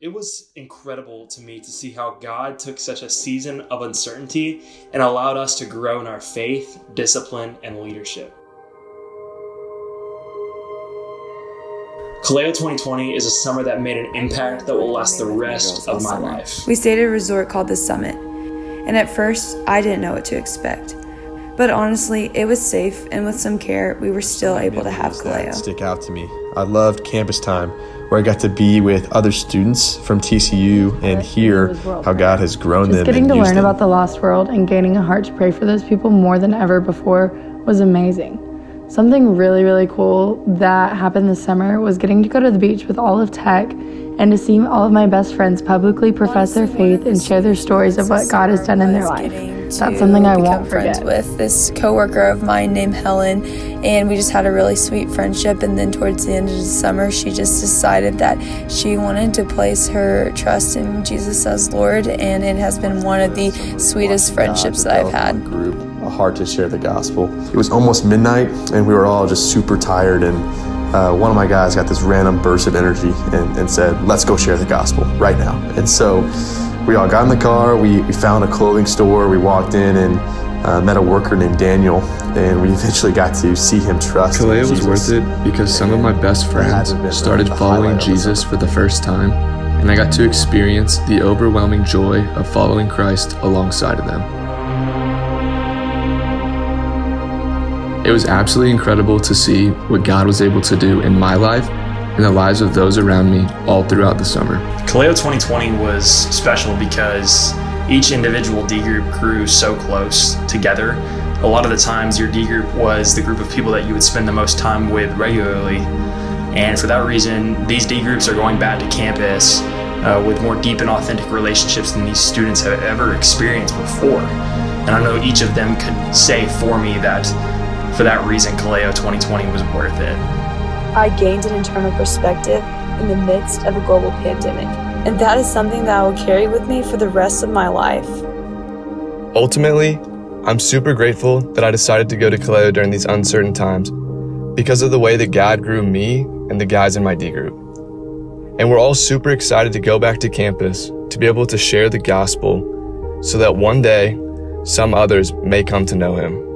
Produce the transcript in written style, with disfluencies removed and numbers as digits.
It was incredible to me to see how God took such a season of uncertainty and allowed us to grow in our faith, discipline, and leadership. Kaleo 2020 is a summer that made an impact that will last the rest of my life. We stayed at a resort called The Summit, and at first, I didn't know what to expect. But honestly, it was safe, and with some care, we were still able to have Kaleo. Stick out to me. I loved campus time, where I got to be with other students from TCU and hear how God has grown them. Just getting to learn about the lost world and gaining a heart to pray for those people more than ever before was amazing. Something really, really cool that happened this summer was getting to go to the beach with all of Tech and to see all of my best friends publicly profess their faith and share their stories of what God has done in their life. That's something I won't forget. With this coworker of mine named Helen, and we just had a really sweet friendship. And then towards the end of the summer, she just decided that she wanted to place her trust in Jesus as Lord, and it has been one of the sweetest friendships that I've had. A heart to share the gospel. It was almost midnight, and we were all just super tired, and one of my guys got this random burst of energy and said, let's go share the gospel right now. And so we all got in the car, we found a clothing store, we walked in and met a worker named Daniel, and we eventually got to see him trust Kaleo was worth it because some of my best friends started following Jesus for the first time, and I got to experience the overwhelming joy of following Christ alongside of them. It was absolutely incredible to see what God was able to do in my life and the lives of those around me all throughout the summer. Kaleo 2020 was special because each individual D group grew so close together. A lot of the times your D group was the group of people that you would spend the most time with regularly. And for that reason, these D groups are going back to campus with more deep and authentic relationships than these students have ever experienced before. And I know each of them could say for me that for that reason, Kaleo 2020 was worth it. I gained an internal perspective in the midst of a global pandemic, and that is something that I will carry with me for the rest of my life. Ultimately, I'm super grateful that I decided to go to Kaleo during these uncertain times because of the way that God grew me and the guys in my D group. And we're all super excited to go back to campus to be able to share the gospel so that one day some others may come to know him.